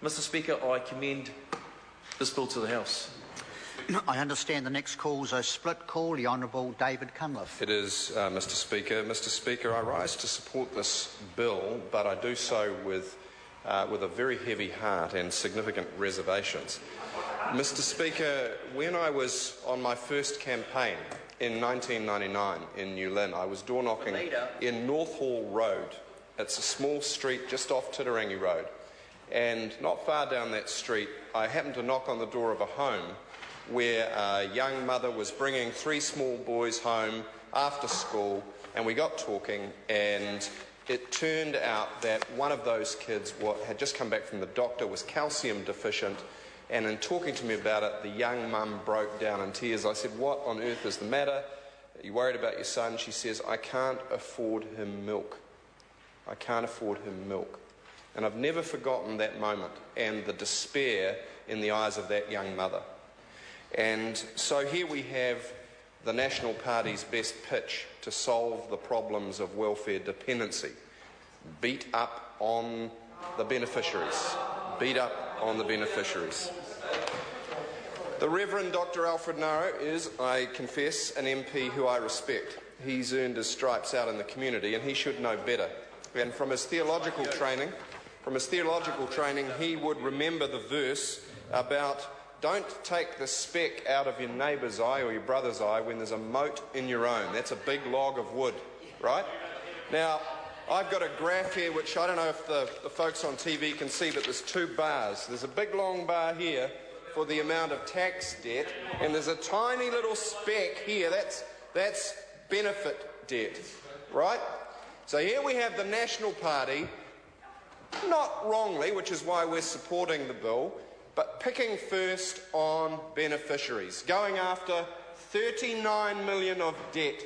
Mr Speaker, I commend this bill to the House. I understand the next call is a split call. The Honourable David Cunliffe. It is, Mr Speaker. Mr Speaker, I rise to support this bill, but I do so with a very heavy heart and significant reservations. Mr Speaker, when I was on my first campaign in 1999 in New Lynn, I was door knocking in North Hall Road. It's a small street just off Titirangi Road. And not far down that street, I happened to knock on the door of a home where a young mother was bringing 3 small boys home after school, and we got talking, and it turned out that one of those kids had just come back from the doctor, was calcium deficient, and in talking to me about it, the young mum broke down in tears. I said, "What on earth is the matter? Are you worried about your son?" She says, "I can't afford him milk. I can't afford him milk." And I've never forgotten that moment and the despair in the eyes of that young mother. And so here we have the National Party's best pitch to solve the problems of welfare dependency. Beat up on the beneficiaries. Beat up on the beneficiaries. The Reverend Dr. Alfred Naro is, I confess, an MP who I respect. He's earned his stripes out in the community, and he should know better. And from his theological training, he would remember the verse about don't take the speck out of your neighbour's eye or your brother's eye when there's a mote in your own. That's a big log of wood, right? Now, I've got a graph here which I don't know if the folks on TV can see, but there's 2 bars. There's a big long bar here for the amount of tax debt, and there's a tiny little speck here. That's benefit debt, right? So here we have the National Party, not wrongly, which is why we're supporting the bill, but picking first on beneficiaries, going after 39 million of debt.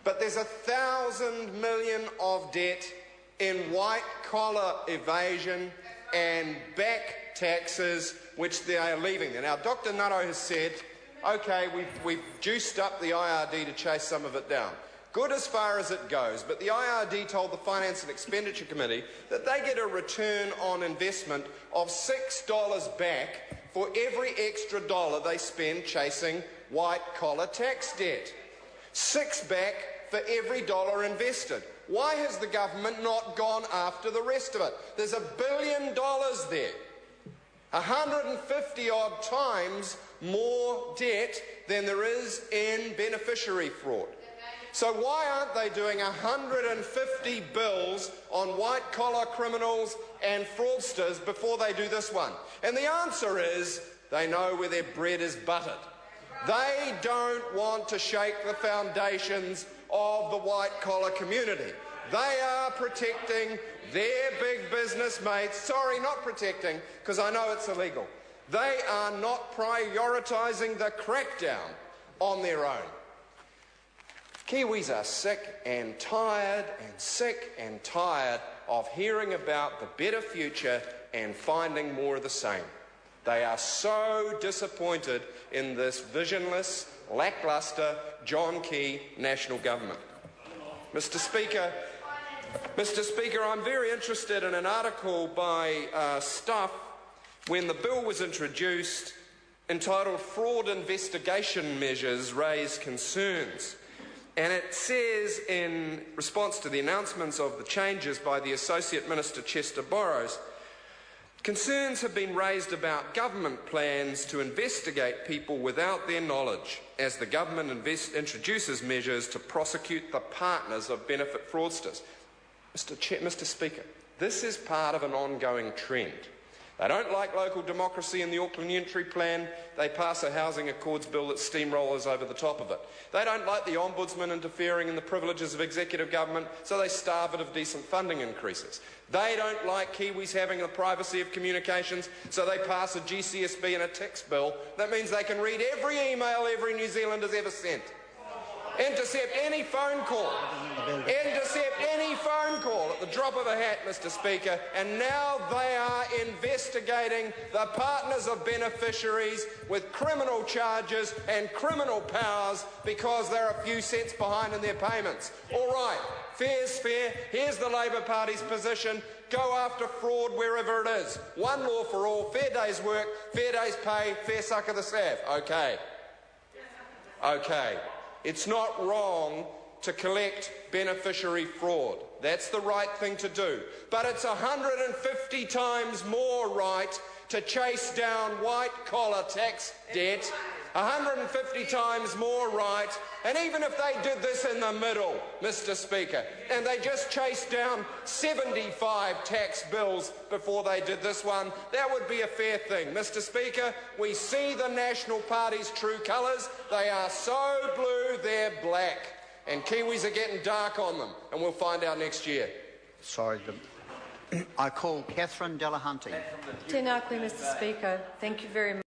But there's 1,000 million of debt in white-collar evasion and back taxes, which they are leaving there. Now, Dr. Naro has said, OK, we've juiced up the IRD to chase some of it down. Good as far as it goes, but the IRD told the Finance and Expenditure Committee that they get a return on investment of $6 back for every extra dollar they spend chasing white-collar tax debt. 6 back for every dollar invested. Why has the government not gone after the rest of it? There's $1 billion there. 150 odd times more debt than there is in beneficiary fraud. So why aren't they doing 150 bills on white-collar criminals and fraudsters before they do this one? And the answer is they know where their bread is buttered. They don't want to shake the foundations of the white-collar community. They are protecting their big business mates. Sorry, not protecting, because I know it's illegal. They are not prioritising the crackdown on their own. Kiwis are sick and tired of hearing about the better future and finding more of the same. They are so disappointed in this visionless, lacklustre, John Key national government. Mr Speaker, I'm very interested in an article by Stuff when the bill was introduced entitled "Fraud Investigation Measures Raise Concerns." And it says, in response to the announcements of the changes by the Associate Minister Chester Borrows, concerns have been raised about government plans to investigate people without their knowledge as the government introduces measures to prosecute the partners of benefit fraudsters. Mr Speaker, this is part of an ongoing trend. They don't like local democracy in the Auckland Unitary Plan. They pass a Housing Accords bill that steamrollers over the top of it. They don't like the Ombudsman interfering in the privileges of executive government, so they starve it of decent funding increases. They don't like Kiwis having the privacy of communications, so they pass a GCSB and a tax bill. That means they can read every email every New Zealander's ever sent. Intercept any phone call. Intercept any phone call at the drop of a hat, Mr Speaker. And now they are investigating the partners of beneficiaries with criminal charges and criminal powers because they're a few cents behind in their payments. All right, fair's fair. Here's the Labor Party's position. go after fraud wherever it is. One law for all, fair day's work, fair day's pay, fair suck of the staff. Okay. Okay. It's not wrong to collect beneficiary fraud. That's the right thing to do. But it's 150 times more right to chase down white-collar tax debt, 150 times more right, and even if they did this in the middle, Mr. Speaker, and they just chased down 75 tax bills before they did this one, that would be a fair thing. Mr. Speaker, we see the National Party's true colours. They are so blue, they're black. And Kiwis are getting dark on them, and we'll find out next year. Sorry. I call Catherine Delahunty. Tēnā koe, Mr. Speaker. Thank you very much.